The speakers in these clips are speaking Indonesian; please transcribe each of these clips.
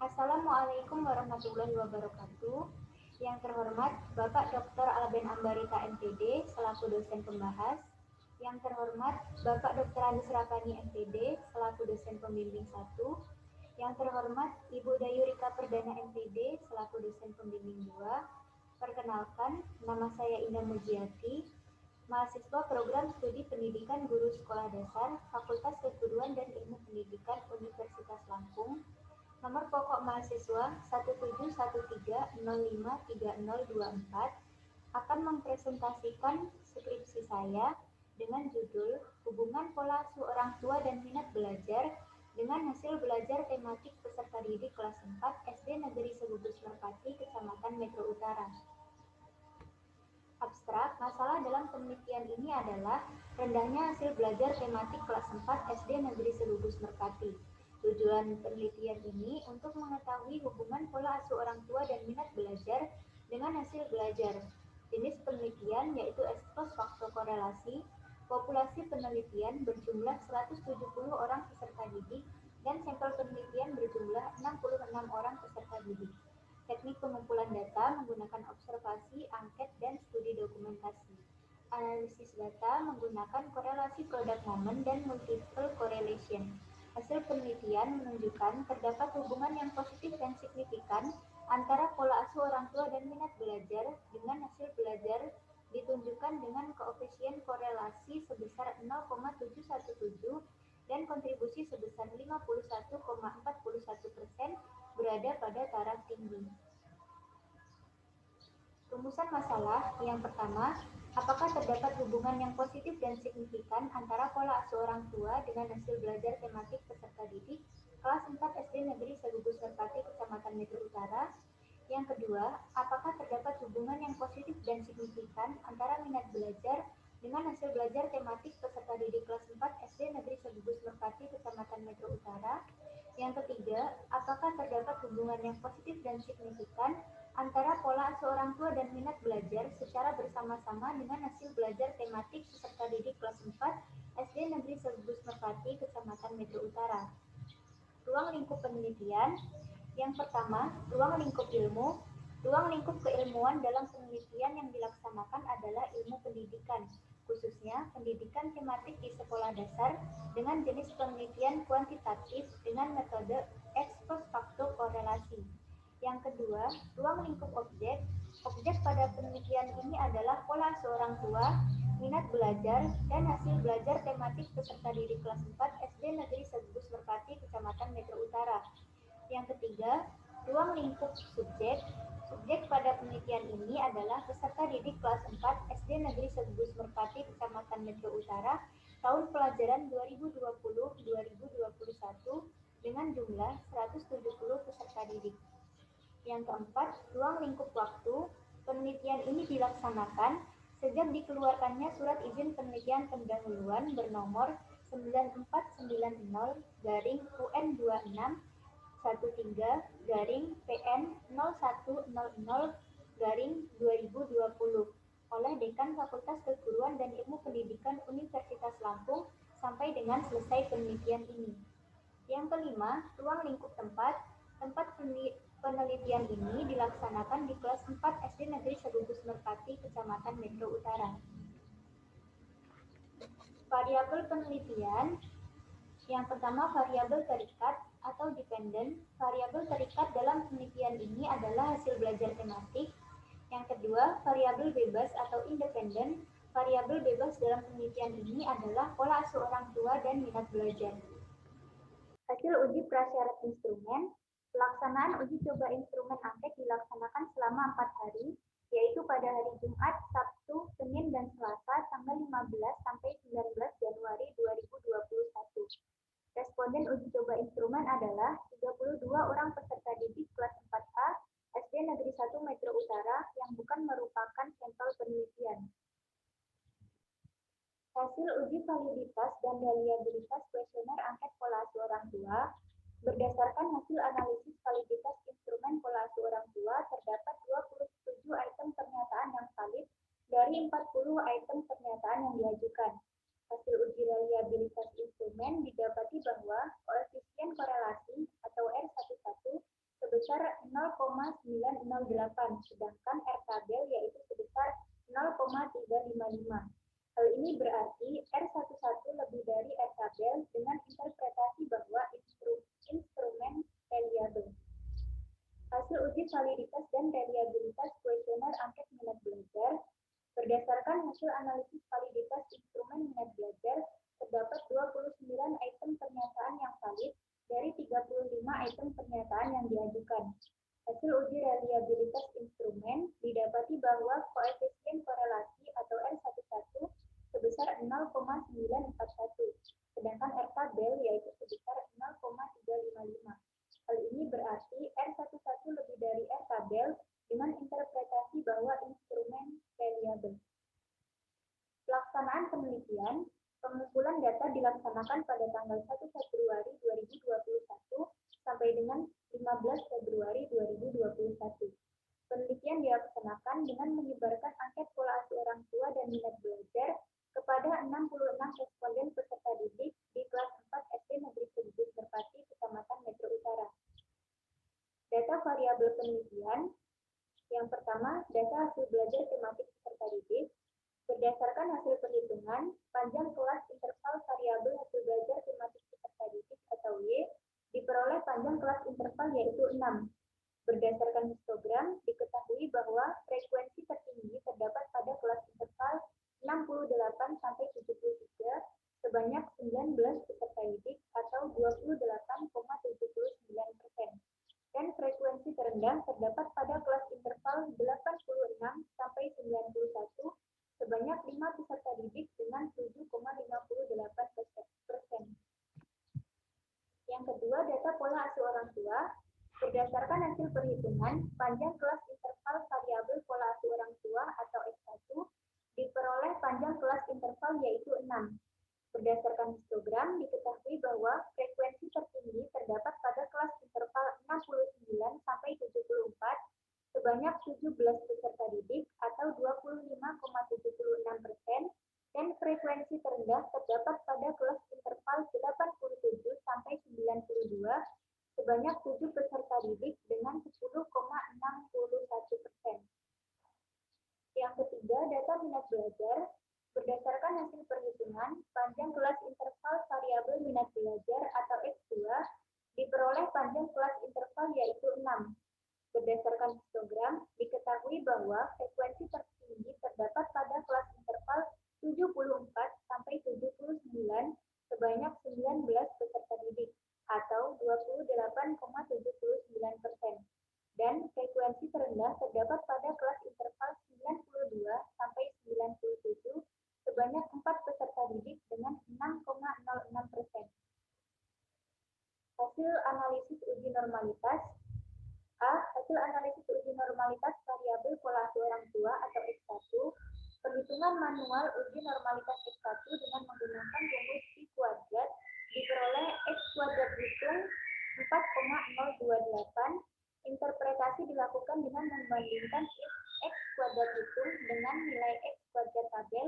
Assalamualaikum warahmatullahi wabarakatuh. Yang terhormat Bapak Dr. Alben Ambarita MPD selaku dosen pembahas. Yang terhormat Bapak Dr. Andis Rapani MPD selaku dosen pembimbing 1. Yang terhormat Ibu Dayurika Perdana MPD selaku dosen pembimbing 2. Perkenalkan, nama saya Indah Mujiati, mahasiswa program studi pendidikan guru sekolah dasar Fakultas Keguruan dan Ilmu Pendidikan Universitas Lampung. Nomor pokok mahasiswa 17130530024 akan mempresentasikan skripsi saya dengan judul Hubungan Pola Asuh Orang Tua dan Minat Belajar dengan hasil belajar tematik peserta didik kelas 4 SD Negeri Sebubus Merpati, Kecamatan Metro Utara. Abstrak, masalah dalam penelitian ini adalah rendahnya hasil belajar tematik kelas 4 SD Negeri Sebubus Merpati. Tujuan penelitian ini untuk mengetahui hubungan pola asuh orang tua dan minat belajar dengan hasil belajar. Jenis penelitian yaitu ex post facto korelasi. Populasi penelitian berjumlah 170 orang peserta didik dan sampel penelitian berjumlah 66 orang peserta didik. Teknik pengumpulan data menggunakan observasi, angket, dan studi dokumentasi. Analisis data menggunakan korelasi product moment dan multiple correlation. Hasil penelitian menunjukkan terdapat hubungan yang positif dan signifikan antara pola asuh orang tua dan minat belajar dengan hasil belajar ditunjukkan dengan koefisien korelasi sebesar 0,717 dan kontribusi sebesar 51,41% berada pada taraf tinggi. Rumusan masalah yang pertama, apakah terdapat hubungan yang positif dan signifikan antara pola asuh orang tua dengan hasil belajar tematik peserta didik kelas 4 SD Negeri Sebubus Merpati, Kecamatan Metro Utara? Yang kedua, apakah terdapat hubungan yang positif dan signifikan antara minat belajar dengan hasil belajar tematik peserta didik kelas 4 SD Negeri Sebubus Merpati, Kecamatan Metro Utara? Yang ketiga, apakah terdapat hubungan yang positif dan signifikan antara pola asuh orang tua dan minat belajar secara bersama-sama dengan hasil belajar tematik peserta didik kelas 4 SD Negeri Sebubus Merpati, Kecamatan Metro Utara? Ruang lingkup penelitian. Yang pertama, ruang lingkup ilmu. Ruang lingkup keilmuan dalam penelitian yang dilaksanakan adalah ilmu pendidikan, khususnya pendidikan tematik di sekolah dasar dengan jenis penelitian kuantitatif dengan metode ex post facto korelasi. Yang kedua, ruang lingkup objek. Objek pada penelitian ini adalah pola seorang tua, minat belajar, dan hasil belajar tematik peserta didik kelas 4 SD Negeri Sebubus Merpati, Kecamatan Metro Utara. Yang ketiga, ruang lingkup subjek. Subjek pada penelitian ini adalah peserta didik kelas 4 SD Negeri Sebubus Merpati, Kecamatan Metro Utara, tahun pelajaran 2020-2021 dengan jumlah 170 peserta didik. Yang keempat, ruang lingkup waktu. Penelitian ini dilaksanakan sejak dikeluarkannya Surat Izin Penelitian Pendahuluan bernomor 9496-PN0100-PN0100-2020 oleh Dekan Fakultas Keguruan dan Ilmu Pendidikan Universitas Lampung sampai dengan selesai penelitian ini. Yang kelima, ruang lingkup tempat. Tempat penelitian ini dilaksanakan di kelas 4 SD Negeri Sebubus Merpati, Kecamatan Metro Utara. Variabel penelitian. Yang pertama, variabel terikat atau dependent. Variabel terikat dalam penelitian ini adalah hasil belajar tematik. Yang kedua, variabel bebas atau independen. Variabel bebas dalam penelitian ini adalah pola asuh orang tua dan minat belajar. Hasil uji prasyarat instrumen. Pelaksanaan uji coba instrumen angket dilaksanakan selama 4 hari, yaitu pada hari Jumat, Sabtu, Senin, dan Selasa tanggal 15 sampai 19 Januari 2021. Responden uji coba instrumen adalah 32 orang peserta didik kelas 4A SD Negeri 1 Metro Utara yang bukan merupakan sampel penelitian. Hasil uji validitas dan reliabilitas kuesioner angket pola asuh orang tua. Berdasarkan hasil analisis validitas instrumen pola asuh orang tua, terdapat 27 item pernyataan yang valid dari 40 item pernyataan yang diajukan. Hasil uji reliabilitas instrumen didapati bahwa koefisien korelasi atau R11 sebesar 0,908, sedangkan R tabel yaitu sebesar 0,355. Hal ini berarti R11 lebih dari R tabel dengan interpretasi bahwa instrumen reliable. Hasil uji validitas dan reliabilitas kuesioner angket minat belajar. Berdasarkan hasil analisis validitas instrumen minat belajar, terdapat 29 item pernyataan yang valid dari 35 item pernyataan yang diajukan. Hasil uji reliabilitas instrumen didapati bahwa koefisien korelasi atau R11 sebesar 0,941, sedangkan R tabel yaitu sebesar 0,355. Hal ini berarti R11 lebih dari R tabel dengan interpretasi bahwa instrumen reliable. Pelaksanaan penelitian, pengumpulan data dilaksanakan pada tanggal 1 Februari 2021 sampai dengan 15 Februari 2021. Penelitian dilaksanakan dengan menyebarkan angket pola asuh orang tua dan minat belajar kepada 66 responden peserta didik di kelas 4 SD Negeri Sebudut Merpati, Kecamatan Metro Utara. Data variabel penelitian. Yang pertama, data hasil belajar tematik peserta didik. Berdasarkan hasil perhitungan, panjang kelas interval variabel hasil belajar tematik peserta didik atau Y diperoleh panjang kelas interval yaitu 6. Berdasarkan histogram, diketahui bahwa frekuensi tertinggi terdapat pada kelas interval 68 sampai 73 sebanyak 19 peserta didik atau 28,79%. Dan frekuensi terendah terdapat pada kelas interval 86 sampai 91 sebanyak 5 peserta didik dengan 7,58%. Yang kedua, data pola asuh orang tua. Berdasarkan hasil perhitungan, panjang kelas interval variabel pola asuh orang tua atau X1 diperoleh panjang kelas interval yaitu 6. Berdasarkan histogram, diketahui bahwa frekuensi tertinggi terdapat pada kelas interval 69 sampai 74 sebanyak 17 peserta didik atau 25,76%, dan frekuensi terendah terdapat pada kelas interval 87 sampai 92 sebanyak 7 peserta didik dengan 10,61%. Yang ketiga, data minat belajar. Berdasarkan hasil perhitungan, panjang kelas interval variabel minat belajar atau X2 diperoleh panjang kelas interval yaitu 6. Berdasarkan histogram, diketahui bahwa frekuensi tertinggi terdapat pada kelas interval 74 sampai 79 sebanyak 19 peserta didik atau 28,79%. Dan frekuensi terendah terdapat pada kelas interval 92 sampai 97 sebanyak 4 peserta didik dengan 6,06%. Hasil analisis uji normalitas. A. Hasil analisis uji normalitas variabel pola asuh orang tua atau X1. Perhitungan manual uji normalitas X1 dengan menggunakan rumus Pi kuadrat diperoleh X kuadrat hitung 4,028. Interpretasi dilakukan dengan membandingkan X kuadrat hitung dengan nilai X kuadrat tabel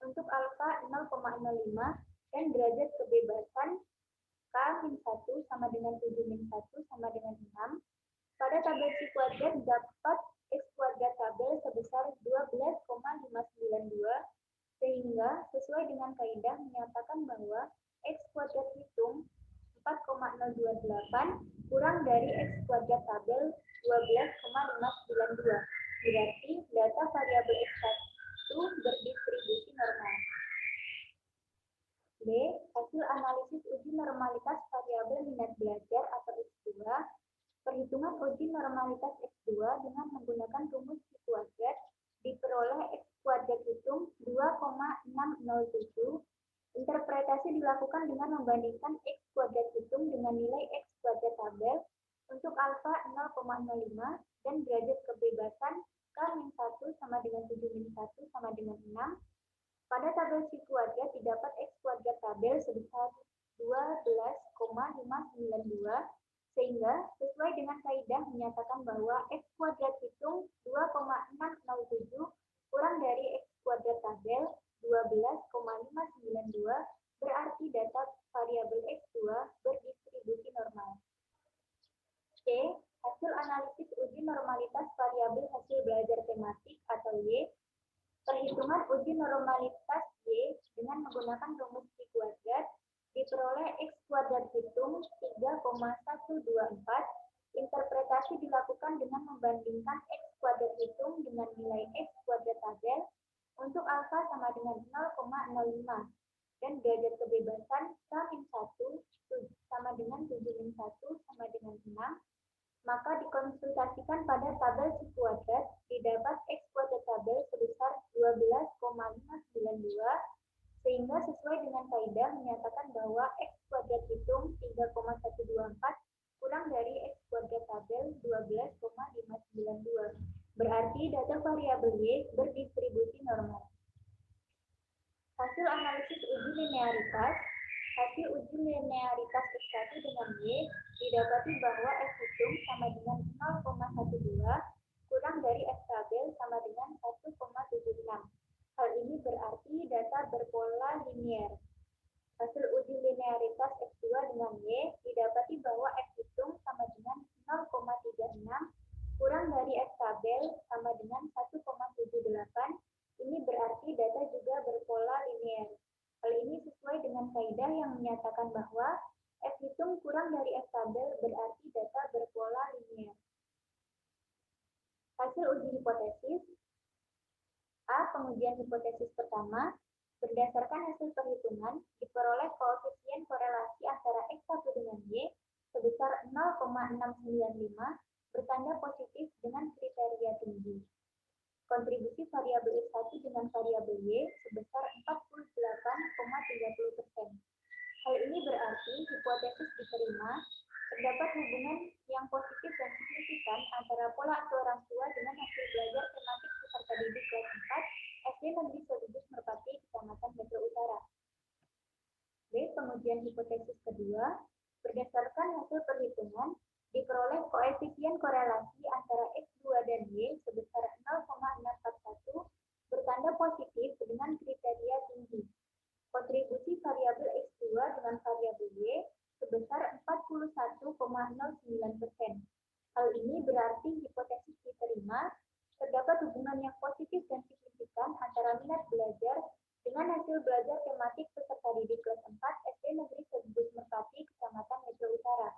untuk alfa 0,05 dan derajat kebebasan K-1 sama dengan 7-1 sama dengan 6. Pada tabel Pi kuadrat dapat X kuadrat tabel sebesar 12,592 sehingga sesuai dengan kaidah menyatakan bahwa X kuadrat hitung 4,028 kurang dari X kuadrat tabel 12,592. Berarti data variabel X1 berdistribusi normal. B. Hasil analisis uji normalitas variabel minat belajar atau X2. Perhitungan uji normalitas X2 dengan menggunakan rumus Pi kuadrat diperoleh X kuadrat hitung 2,607. Interpretasi dilakukan dengan membandingkan X kuadrat hitung dengan nilai X kuadrat tabel untuk alfa 0,05 dan derajat kebebasan K-1 sama dengan 7-1 sama dengan 6. Pada tabel Pi kuadrat didapat X kuadrat tabel sebesar 12,592 sehingga sesuai dengan kaidah menyatakan bahwa X kuadrat hitung 2,607 kurang dari X kuadrat tabel 12,592 berarti data variabel X2 berdistribusi normal. C. Hasil analisis uji normalitas variabel hasil belajar tematik atau Y. Perhitungan uji normalitas Y dengan menggunakan rumus Q kuadrat diperoleh X kuadrat hitung 3,124. Interpretasi dilakukan dengan membandingkan X kuadrat hitung dengan nilai X kuadrat tabel untuk alfa sama dengan 0,05 dan derajat kebebasan K-1 sama dengan 7-1 sama dengan 6. Maka dikonsultasikan pada tabel C kuadrat, didapat X kuadrat tabel sebesar 12,592, sehingga sesuai dengan kaidah menyatakan bahwa X kuadrat hitung 3,124 kurang dari X kuadrat tabel 12,592. Berarti data variabel Y berdistribusi normal. Hasil analisis uji linearitas. Hasil uji linearitas X1 dengan Y didapati bahwa X hitung sama dengan 0,12 kurang dari X tabel sama dengan 1,76. Hal ini berarti data berpola linear. Hasil uji linearitas X2 dengan Y didapati bahwa X hitung sama dengan 0,36 kurang dari X tabel sama dengan 1,78. Ini berarti data juga berpola linear. Hal ini sesuai dengan kaidah yang menyatakan bahwa X hitung kurang dari X tabel berarti data berpola linear. Hasil uji hipotesis. A. Pengujian hipotesis pertama. Berdasarkan hasil perhitungan, diperoleh koefisien korelasi antara X1 dengan Y sebesar 0,695 bertanda positif dengan kriteria tinggi. Kontribusi variabel X1 dengan variabel Y sebesar 48,30%. Hal ini berarti hipotesis diterima, terdapat hubungan yang positif dan signifikan antara pola asuh orang tua dengan hasil belajar tematik peserta didik kelas 4 SD Negeri Selubus Merpati, Kecamatan Metro Utara. B. Pengujian hipotesis kedua. Berdasarkan hasil perhitungan, diperoleh koefisien korelasi antara X2 dan Y sebesar 0,641 bertanda positif dengan kriteria tinggi. Kontribusi variabel X2 dengan variabel Y sebesar 41,09%. Hal ini berarti hipotesis diterima, terdapat hubungan yang positif dan signifikan antara minat belajar dengan hasil belajar tematik peserta didik kelas 4 SD Negeri Selubus Merpati, Kecamatan Metro Utara.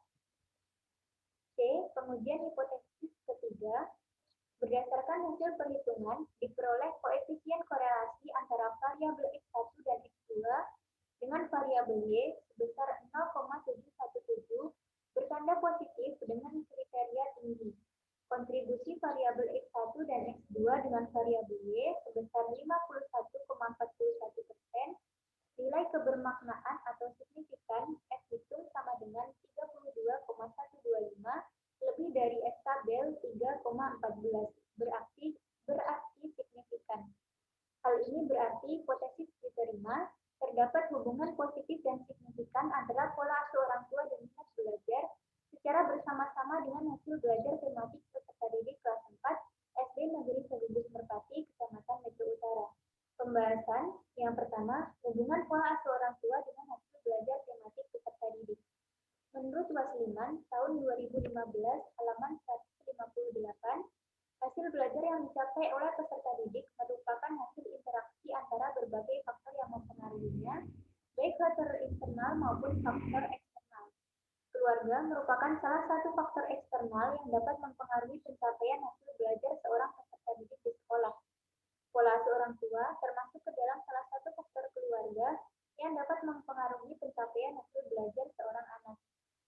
C. Pengujian hipotesis ketiga. Berdasarkan hasil perhitungan, diperoleh koefisien korelasi antara variabel X1 dan X2 dengan variabel Y sebesar 0,717 bertanda positif dengan kriteria tinggi. Kontribusi variabel X1 dan X2 dengan variabel Y sebesar 51,41%. Nilai kebermaknaan atau signifikan X hitung sama dengan 32,125 lebih dari X tabel 3,14 berarti signifikan. Hal ini berarti hipotesis diterima, terdapat hubungan positif dan signifikan antara pola asuh orang tua dan minat belajar secara bersama-sama dengan hasil belajar tematik peserta didik kelas 4 SD Negeri Selubus Merpati, Kecamatan Metro Utara. Pembahasan yang pertama, hubungan pola asuh orang tua dengan hasil belajar tematik peserta didik. Menurut Wasliman tahun 2015 halaman 158, hasil belajar yang dicapai oleh peserta didik merupakan hasil interaksi antara berbagai faktor yang mempengaruhinya, baik faktor internal maupun faktor eksternal. Keluarga merupakan salah satu faktor eksternal yang dapat mempengaruhi pencapaian hasil belajar seorang peserta didik di sekolah. Pola asuh orang tua termasuk ke dalam salah satu faktor keluarga yang dapat mempengaruhi pencapaian hasil belajar seorang anak.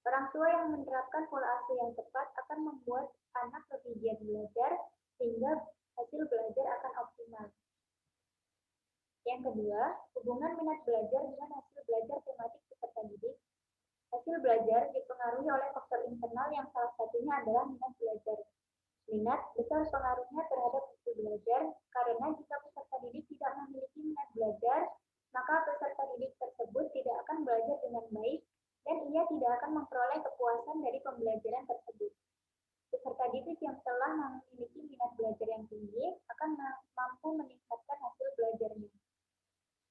Orang tua yang menerapkan pola asuh yang tepat akan membuat anak lebih giat belajar sehingga hasil belajar akan optimal. Yang kedua, hubungan minat belajar dengan hasil belajar tematik peserta didik. Hasil belajar dipengaruhi oleh faktor internal yang salah satunya adalah minat belajar. Minat besar pengaruhnya terhadap hasil belajar karena jika peserta didik tidak memiliki minat belajar, maka peserta didik tersebut tidak akan belajar dengan baik dan ia tidak akan memperoleh kepuasan dari pembelajaran tersebut. Peserta didik yang telah memiliki minat belajar yang tinggi akan mampu meningkatkan hasil belajarnya.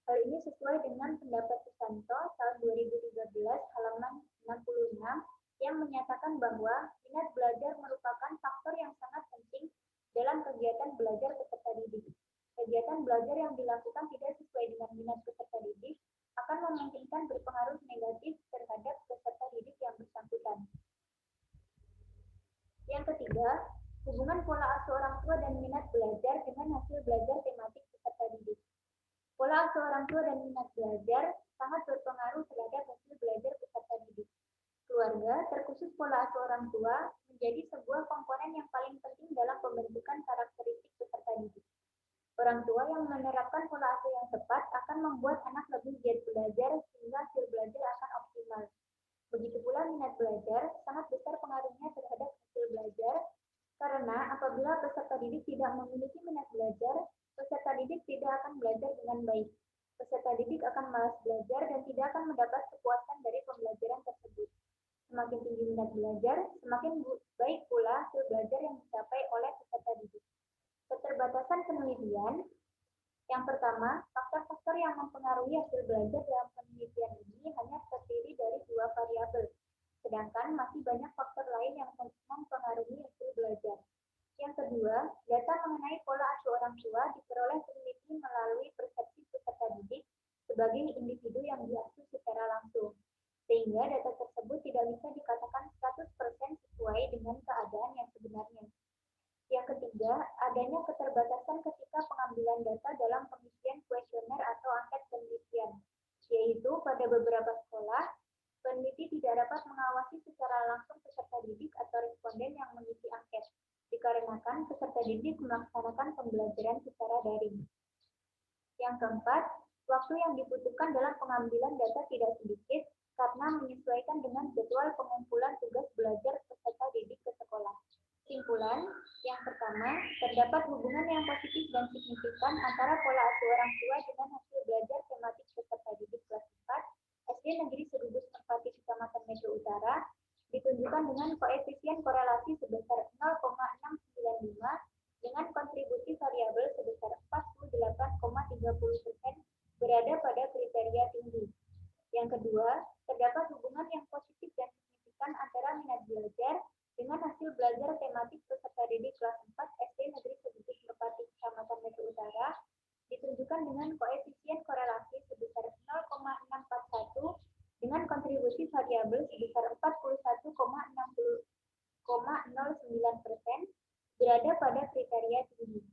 Hal ini sesuai dengan pendapat Susanto tahun 2013 halaman 66 yang menyatakan bahwa minat belajar merupakan faktor yang sangat penting dalam kegiatan belajar peserta didik. Kegiatan belajar yang dilakukan tidak sesuai dengan minat peserta didik akan memungkinkan berpengaruh negatif terhadap peserta didik yang bersangkutan. Yang ketiga, hubungan pola asuh orang tua dan minat belajar dengan hasil belajar tematik peserta didik. Pola asuh orang tua dan minat belajar sangat berpengaruh terhadap hasil belajar peserta didik. Keluarga, terkhusus pola asuh orang tua, menjadi sebuah komponen yang paling penting dalam pembentukan karakteristik peserta didik. Orang tua yang menerapkan pola asuh yang tepat akan membuat anak lebih giat belajar sehingga hasil belajar akan optimal. Begitu pula minat belajar sangat besar pengaruhnya terhadap hasil belajar, karena apabila peserta didik tidak memiliki minat belajar, peserta didik tidak akan belajar dengan baik. Peserta didik akan malas belajar dan tidak akan mendapat kepuasan dari pembelajaran tersebut. Semakin tinggi minat belajar, semakin baik pula hasil belajar yang dicapai oleh peserta didik. Keterbatasan penelitian. Yang pertama, faktor-faktor yang mempengaruhi hasil belajar dalam penelitian ini hanya terdiri dari 2 variabel, sedangkan masih banyak faktor lain yang mempengaruhi hasil belajar. Yang kedua, data mengenai pola asuh orang tua diperoleh peneliti melalui persepsi peserta didik sebagai individu yang diasuh secara langsung, sehingga data tersebut tidak bisa dikatakan 100% sesuai dengan keadaan yang sebenarnya. Yang ketiga, adanya keterbatasan ketika pengambilan data dalam pengisian kuesioner atau angket penelitian, yaitu pada beberapa sekolah, peneliti tidak dapat mengawasi secara langsung peserta didik atau responden yang mengisi angket, dikarenakan peserta didik melaksanakan pembelajaran secara daring. Yang keempat, waktu yang dibutuhkan dalam pengambilan data tidak sedikit karena menyesuaikan dengan jadwal pengumpulan tugas belajar peserta didik ke sekolah. Kesimpulan, yang pertama, terdapat hubungan yang positif dan signifikan antara pola asuh orang tua dengan hasil belajar tematik peserta didik kelas 4 SD Negeri Serubus Merpati Kecamatan Metro Utara, ditunjukkan dengan koefisien korelasi sebesar 0,695 dengan kontribusi variabel sebesar 48,30% berada pada kriteria tinggi. Yang kedua, terdapat hubungan yang positif dan signifikan antara minat belajar dengan hasil belajar tematik peserta didik kelas 4 SD Negeri Serubus Merpati Kecamatan Metro Utara, ditunjukkan dengan koefisien korelasi sebesar 0,641 dengan kontribusi variabel sebesar 41,09% berada pada kriteria tinggi.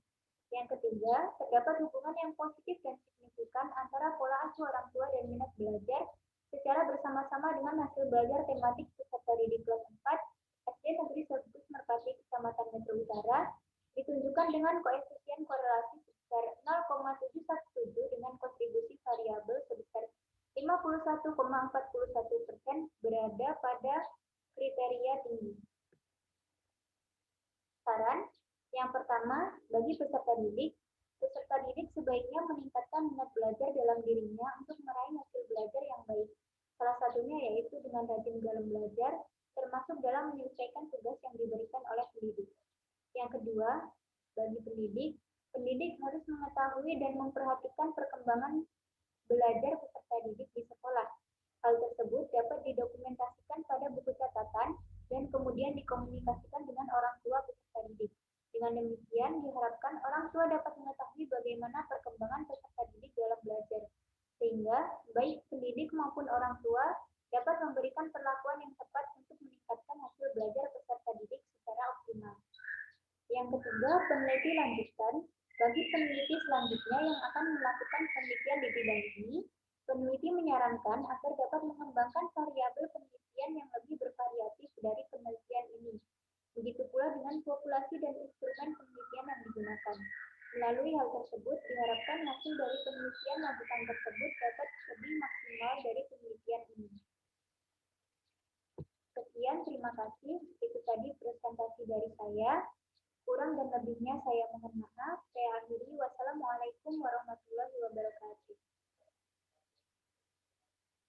Yang ketiga, terdapat hubungan yang positif dan signifikan antara pola asuh orang tua dan minat belajar secara bersama-sama dengan hasil belajar tematik peserta didik kelas 4 SD Negeri Serubus Merpati Kecamatan Metro Utara, ditunjukkan dengan koefisien korelasi sebesar 0,717 dengan kontribusi variabel sebesar 51,41% berada pada kriteria tinggi. Saran, yang pertama, bagi peserta didik sebaiknya meningkatkan minat belajar dalam dirinya untuk meraih hasil belajar yang baik. Salah satunya yaitu dengan rajin dalam belajar, termasuk dalam menyelesaikan tugas yang diberikan oleh pendidik. Yang kedua, bagi pendidik harus mengetahui dan memperhatikan perkembangan belajar peserta didik di sekolah. Hal tersebut dapat didokumentasikan pada buku catatan dan kemudian dikomunikasikan dengan orang tua peserta didik. Dengan demikian, diharapkan orang tua dapat mengetahui bagaimana perkembangan peserta didik dalam belajar, sehingga baik pendidik maupun orang tua dapat memberikan perlakuan yang tepat untuk meningkatkan hasil belajar peserta didik secara optimal. Yang ketiga, peneliti lanjutan. Bagi peneliti selanjutnya yang akan melakukan penelitian di bidang ini, peneliti menyarankan agar dapat mengembangkan variabel penelitian yang lebih bervariatif dari penelitian ini. Begitu pula dengan populasi dan instrumen penelitian yang digunakan. Melalui hal tersebut, diharapkan hasil dari penelitian lanjutan tersebut dapat lebih maksimal dari penelitian ini. Sekian, terima kasih. Itu tadi presentasi dari saya.